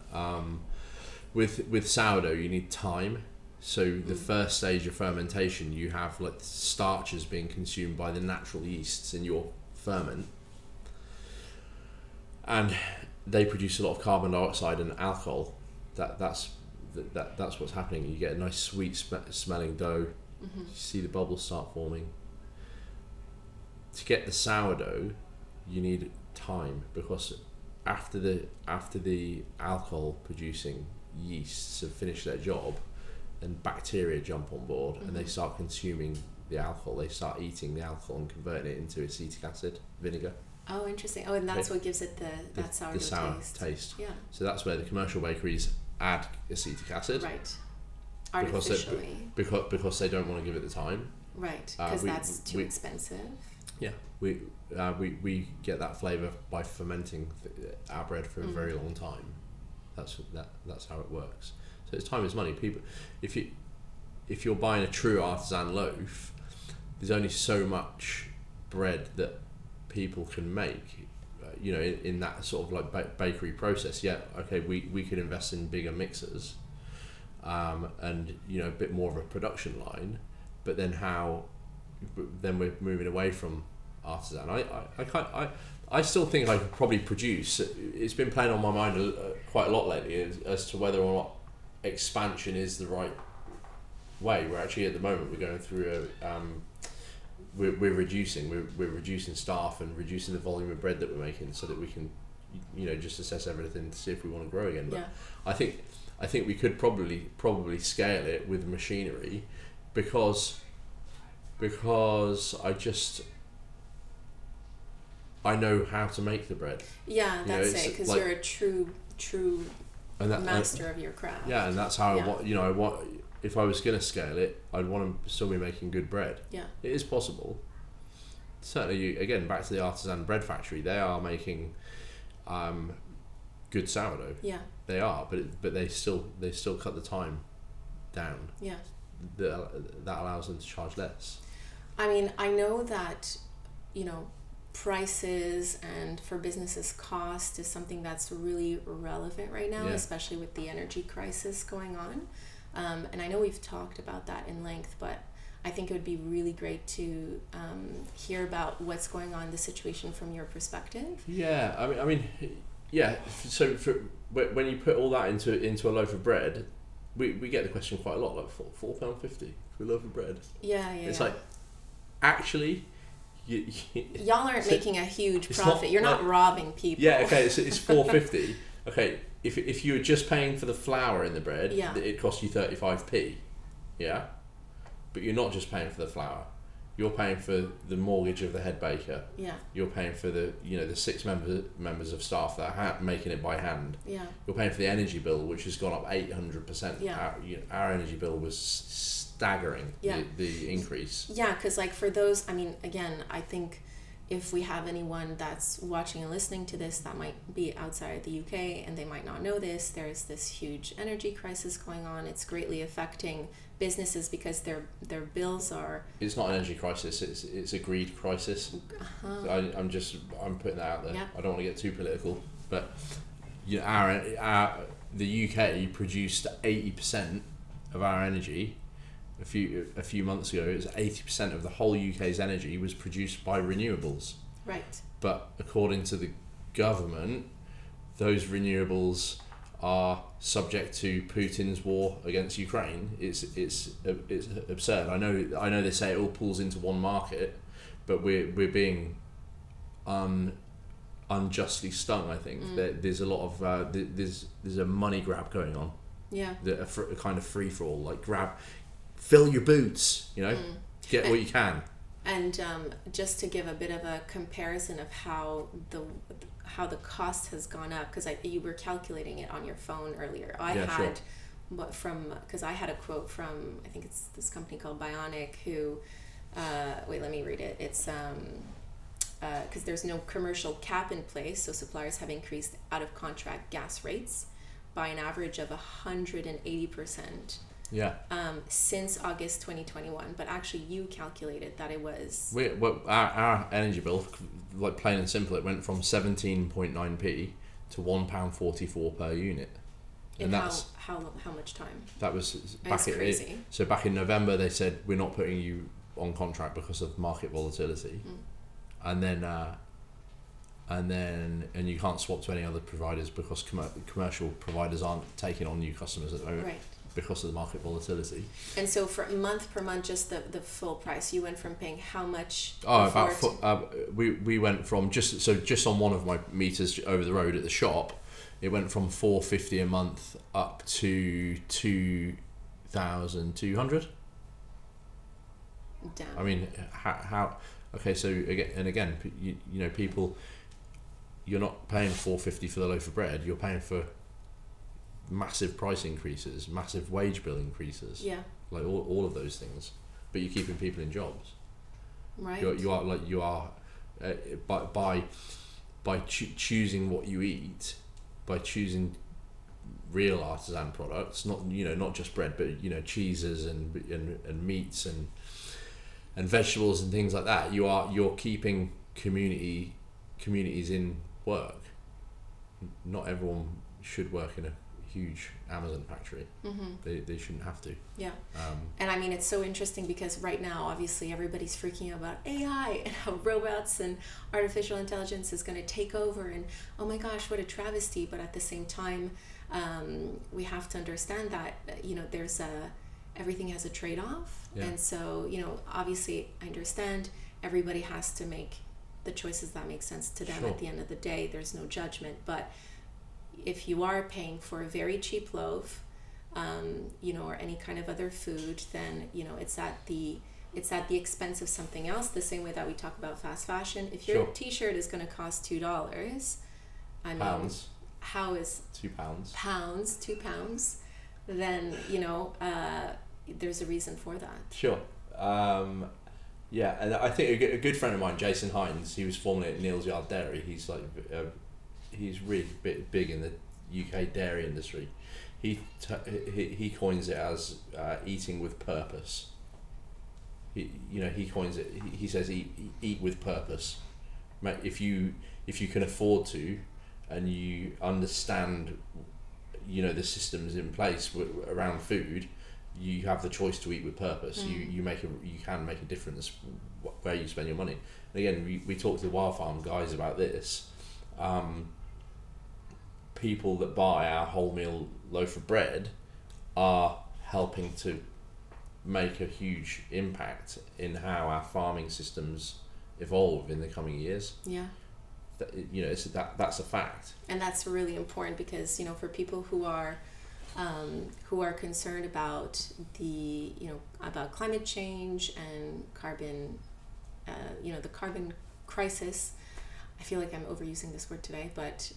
With sourdough, you need time. So the first stage of fermentation, you have like starches being consumed by the natural yeasts in your ferment, and they produce a lot of carbon dioxide and alcohol. That's what's happening. You get a nice sweet smelling dough. You see the bubbles start forming. To get the sourdough, you need time, because after the alcohol producing yeasts have finished their job, and bacteria jump on board and they start consuming the alcohol. They start eating the alcohol and converting it into acetic acid, vinegar. Oh, interesting. Oh, and that's what gives it that sour taste. Yeah. So that's where the commercial bakeries add acetic acid. Right. Artificially. Because they don't want to give it the time. Right. Because that's too expensive. Yeah. We get that flavour by fermenting our bread for a very long time. That's how it works. So it's time is money. People, if you're buying a true artisan loaf, there's only so much bread that people can make, in that sort of like bakery process. Yeah, okay, we could invest in bigger mixers, and a bit more of a production line, but then then we're moving away from artisan. I still think I could probably produce. It's been playing on my mind quite a lot lately as to whether or not expansion is the right way. We're actually at the moment we're going through we're reducing staff and reducing the volume of bread that we're making so that we can just assess everything to see if we want to grow again. But I think we could probably scale it with machinery, because I know how to make the bread. Yeah, that's it, because you're a true master of your craft. Yeah, and that's how I want. If I was going to scale it, I'd want to still be making good bread. Yeah, it is possible. Certainly, again, back to the Artisan bread factory, they are making good sourdough. Yeah, they are, but they still cut the time down. Yeah, that allows them to charge less. I mean, I know that prices and for businesses cost is something that's really relevant right now, especially with the energy crisis going on. And I know we've talked about that in length, but I think it would be really great to hear about what's going on, the situation from your perspective. Yeah, I mean, yeah. So when you put all that into a loaf of bread, we get the question quite a lot, like £4.50 for a loaf of bread. Yeah. It's like, actually, y'all aren't making a huge profit. You're not robbing people. Yeah, okay, it's £4.50. Okay, if you were just paying for the flour in the bread, it costs you 35p. Yeah, but you're not just paying for the flour. You're paying for the mortgage of the head baker. Yeah. You're paying for the the 6 members of staff that are making it by hand. Yeah. You're paying for the energy bill, which has gone up 800%. Yeah. Our energy bill was staggering. Yeah. The increase. Yeah, because for those, again, I think if we have anyone that's watching and listening to this that might be outside the UK and they might not know this, there's this huge energy crisis going on. It's greatly affecting businesses because their bills are... It's not an energy crisis, it's a greed crisis. Uh-huh. I'm putting that out there. Yeah. I don't want to get too political, but the UK produced 80% of our energy a few months ago, it was 80% of the whole UK's energy was produced by renewables. Right. But according to the government, those renewables are subject to Putin's war against Ukraine. It's absurd. I know they say it all pulls into one market, but we're being unjustly stung. I think there's a lot of there's a money grab going on. Yeah. A kind of free for all, like fill your boots, get what you can. And just to give a bit of a comparison of how the cost has gone up, because you were calculating it on your phone earlier. Because I had a quote from, I think it's this company called Bionic, who, wait, let me read it. It's because there's no commercial cap in place, so suppliers have increased out of contract gas rates by an average of 180%. Yeah. Since August 2021, but actually you calculated that it was. Our energy bill, like plain and simple, it went from 17.9p to £1.44 per unit. And that's how much time? That was crazy. So back in November, they said we're not putting you on contract because of market volatility, and you can't swap to any other providers because commercial providers aren't taking on new customers at the moment. Right. Because of the market volatility. And so for month per month, just the full price, you went from paying how much? We went from just on one of my meters over the road at the shop, it went from $450 a month up to $2,200. Damn. I mean, how? Okay, so again, people, you're not paying $450 for the loaf of bread. You're paying for massive price increases, massive wage bill increases, like all of those things, but you're keeping people in jobs. Right. You are by choosing what you eat, by choosing real artisan products, not just bread, but cheeses and meats and vegetables and things like that. You're keeping communities in work. Not everyone should work in a huge Amazon factory. They shouldn't have to. Yeah. And I mean, it's so interesting because right now, obviously, everybody's freaking out about AI and how robots and artificial intelligence is going to take over, and oh my gosh, what a travesty. But at the same time, we have to understand that there's everything has a trade-off. And so obviously, I understand everybody has to make the choices that make sense to them. Sure. At the end of the day, there's no judgment, but if you are paying for a very cheap loaf, or any kind of other food, then it's at the expense of something else. The same way that we talk about fast fashion. If your T-shirt is going to cost $2, pounds. How is £2? £2, then there's a reason for that. Sure. Yeah, and I think a good friend of mine, Jason Hines, he was formerly at Neal's Yard Dairy. He's like. He's really big in the UK dairy industry. He coins it as eating with purpose. He coins it. He says eat with purpose. If you can afford to, and you understand, the systems in place around food, you have the choice to eat with purpose. You can make a difference where you spend your money. And again, we talked to the Wild Farm guys about this. People that buy our wholemeal loaf of bread are helping to make a huge impact in how our farming systems evolve in the coming years. Yeah. That's a fact. And that's really important because for people who are concerned about about climate change and carbon, the carbon crisis. I feel like I'm overusing this word today, but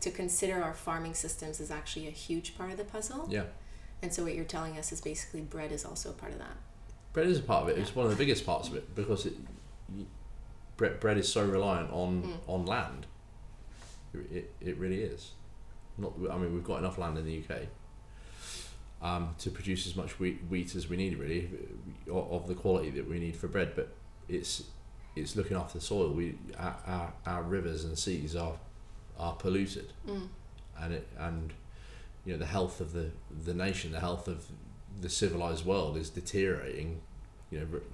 to consider our farming systems is actually a huge part of the puzzle. Yeah. And so what you're telling us is basically bread is also a part of that. Bread is a part of it. Yeah. It's one of the biggest parts of it because bread is so reliant on land. It really is. We've got enough land in the UK to produce as much wheat as we need, really, of the quality that we need for bread. But it's looking after the soil. Our rivers and seas are polluted, and the health of the nation, the health of the civilized world is deteriorating,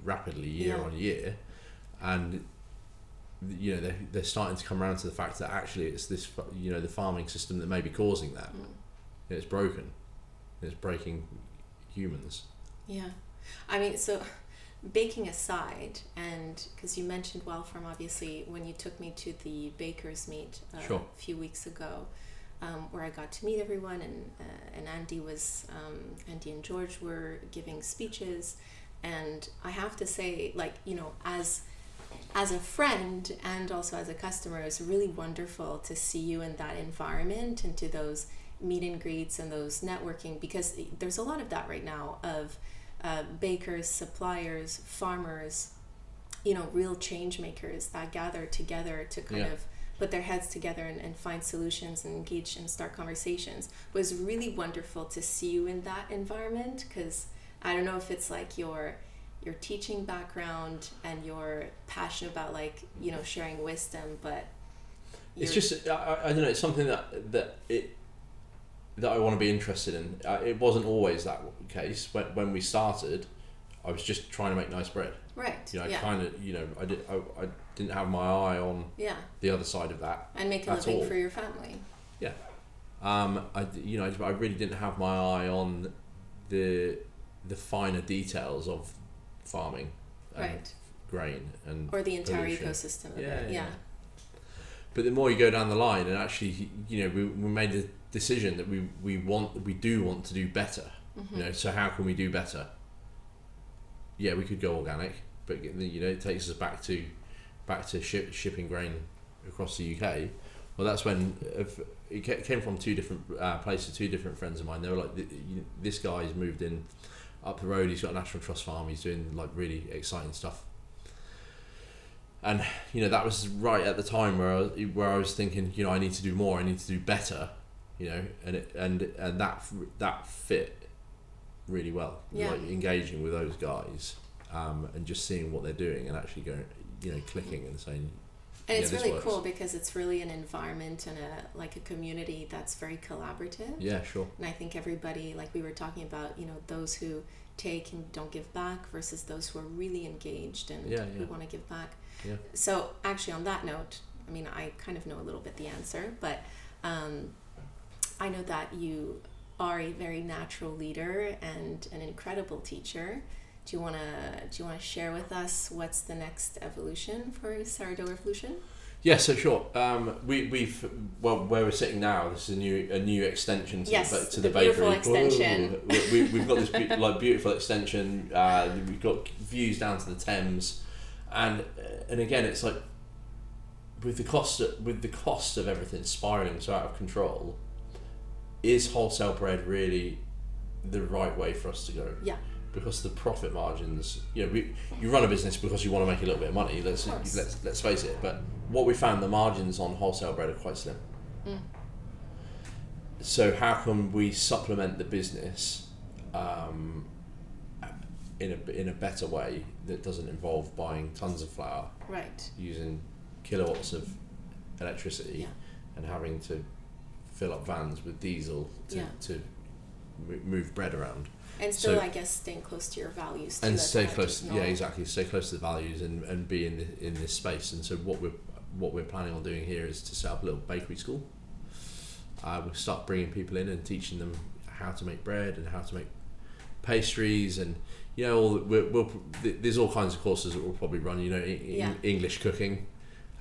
rapidly year on year, and they're starting to come around to the fact that actually it's this, the farming system that may be causing that. It's broken. It's breaking humans. Yeah, I mean, so baking aside, and because you mentioned Wellform, obviously, when you took me to the baker's meet Sure. a few weeks ago, where I got to meet everyone, and Andy and George were giving speeches, and I have to say, as a friend and also as a customer, it was really wonderful to see you in that environment and to those meet and greets and those networking, because there's a lot of that right now of bakers, suppliers, farmers, real change makers that gather together to kind of put their heads together and find solutions and engage and start conversations. It was really wonderful to see you in that environment, because I don't know if it's like your teaching background and your passion about sharing wisdom, but it's just I don't know, it's something that I want to be interested in. It wasn't always that case. When we started, I was just trying to make nice bread. Right. I didn't have my eye on the other side of that. And make a living for your family. Yeah. I really didn't have my eye on the finer details of farming and grain and or the entire pollution. ecosystem of it. Yeah. But the more you go down the line, and actually, we made the decision that we do want to do better. So how can we do better? Yeah, we could go organic, but it takes us back to shipping grain across the UK. Well, that's when it came from two different places, two different friends of mine. They were like, this guy's moved in up the road, he's got a National Trust farm, he's doing really exciting stuff. And that was right at the time where I was thinking, I need to do more, I need to do better, and that fit really well. Engaging with those guys, and just seeing what they're doing and actually going, clicking and saying. And it's really cool because it's really an environment and a community that's very collaborative. Yeah, sure. And I think everybody, like we were talking about, those who take and don't give back versus those who are really engaged and who want to give back. Yeah. So actually on that note, I mean, I kind of know a little bit the answer, but I know that you are a very natural leader and an incredible teacher. Do you want to share with us what's the next evolution for Sourdough Revolution? Yeah, so sure. We've where we're sitting now. This is a new extension to the bakery. Beautiful extension. We've got this beautiful extension. We've got views down to the Thames, and again, it's like with the cost of everything spiraling so out of control. Is wholesale bread really the right way for us to go? Yeah. Because the profit margins, you run a business because you want to make a little bit of money. Let's face it. But what we found, the margins on wholesale bread are quite slim. So how can we supplement the business in a better way that doesn't involve buying tons of flour, right? Using kilowatts of electricity, and having to fill up vans with diesel to move bread around. And still, I guess, staying close to your values. And stay close, exactly. Stay close to the values and be in this space. And so what we're planning on doing here is to set up a little bakery school. We'll start bringing people in and teaching them how to make bread and how to make pastries, and there's all kinds of courses that we'll probably run. English cooking,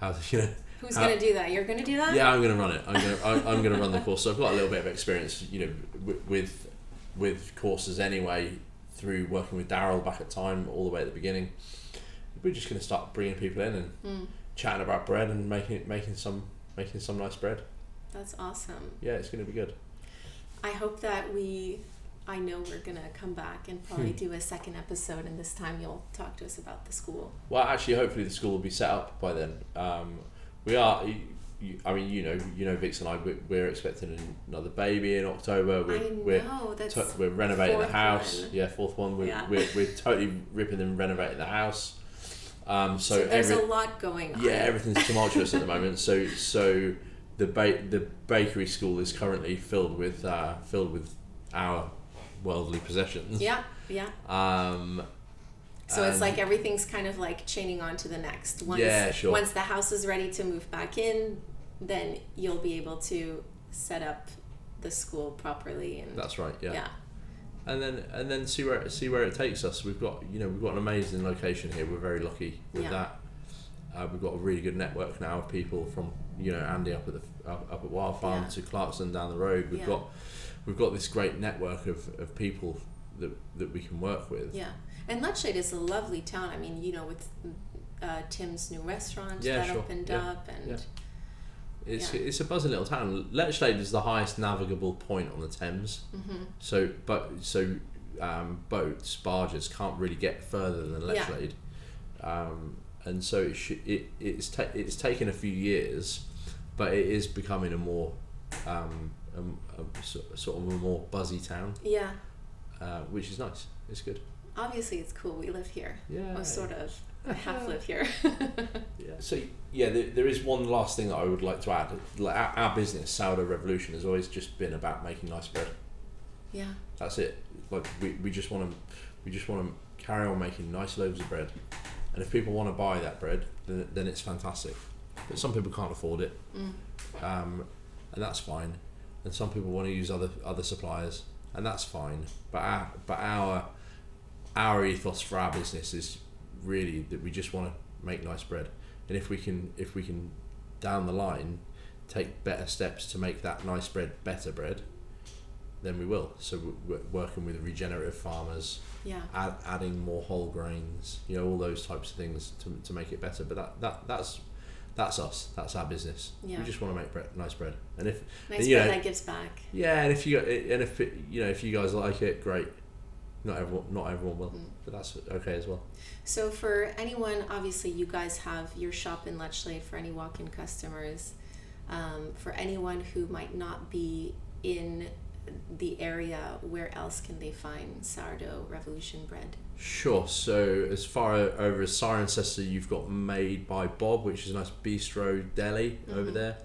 how to, Who's going to do that? You're going to do that? Yeah, I'm going to run it. I'm going to run the course. So I've got a little bit of experience, with courses anyway, through working with Daryl back at Time all the way at the beginning. We're just going to start bringing people in and chatting about bread and making some nice bread. That's awesome. Yeah, it's going to be good. I hope that I know we're going to come back and probably do a second episode, and this time you'll talk to us about the school. Well, actually, hopefully the school will be set up by then. We are. Vix and I, we're expecting another baby in October. We're renovating the house. One. Yeah, fourth one. We're totally ripping and renovating the house. So there's a lot going on. Yeah, everything's tumultuous at the moment. So the bakery school is currently filled with our worldly possessions. Yeah. So it's and- like everything's kind of like chaining on to the next. Sure. Once the house is ready to move back in, then you'll be able to set up the school properly. And That's right. Yeah. yeah. And then see where it takes us. We've got an amazing location here. We're very lucky with that. We've got a really good network now of people from Andy up at Wild Farm to Clarkson down the road. We've got this great network of people that we can work with. Yeah, and Lechlade is a lovely town. I mean, with Tim's new restaurant that opened up, and it's a buzzing little town. Lechlade is the highest navigable point on the Thames. Mm-hmm. So boats, barges can't really get further than Lechlade. And so it's taken a few years, but it is becoming a more sort of a more buzzy town. Yeah. Which is nice. It's good. Obviously, it's cool. We live here. Yeah. Or sort of. Half live here. Yeah. So there is one last thing that I would like to add. Like our business, Sourdough Revolution, has always just been about making nice bread. Yeah. That's it. Like we just want to carry on making nice loaves of bread, and if people want to buy that bread, then it's fantastic. But some people can't afford it, and that's fine. And some people want to use other suppliers, and that's fine. But our ethos for our business is really that we just want to make nice bread, and if we can down the line take better steps to make that nice bread better bread, then we will. So we're working with regenerative farmers, adding more whole grains, all those types of things to make it better. But that's us. That's our business. Yeah. We just want to make nice bread, and if nice bread that gives back. Yeah, and if you guys like it, great. Not everyone will, but that's okay as well. So for anyone, obviously you guys have your shop in Lechlade for any walk-in customers. For anyone who might not be in the area, where else can they find Sourdough Revolution bread? Sure. So as far over as Cirencester, you've got Made by Bob, which is a nice bistro deli over there.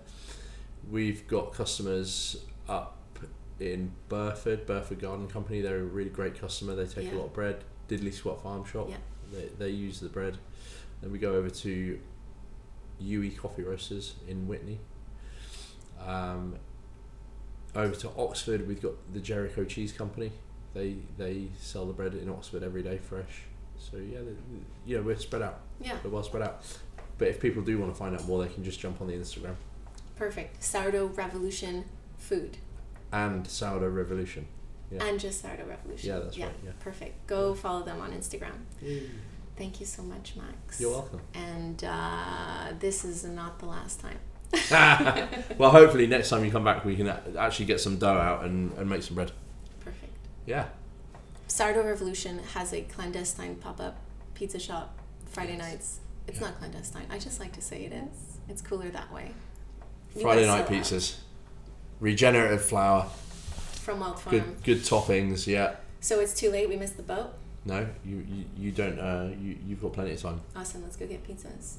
We've got customers up in Burford Garden Company. They're a really great customer. They take a lot of bread. Diddley Squat Farm Shop. They use the bread. Then we go over to Yui Coffee Roasters in Whitney. Over to Oxford, we've got the Jericho Cheese Company. They sell the bread in Oxford every day fresh. So we're spread out. Yeah, we're well spread out. But if people do want to find out more, they can just jump on the Instagram. Perfect. Sourdough Revolution food. And Sourdough Revolution. Yeah. And just Sourdough Revolution. Yeah, that's right. Yeah. Perfect. Go follow them on Instagram. Thank you so much, Max. You're welcome. And this is not the last time. Well, hopefully next time you come back we can actually get some dough out and make some bread. Perfect. Yeah. Sourdough Revolution has a clandestine pop-up pizza shop Friday nights. It's not clandestine. I just like to say it is. It's cooler that way. Friday night pizzas. Regenerative flour. From Wild Farm. Good toppings, yeah. So it's too late, we missed the boat? No, you don't, you've got plenty of time. Awesome, let's go get pizzas.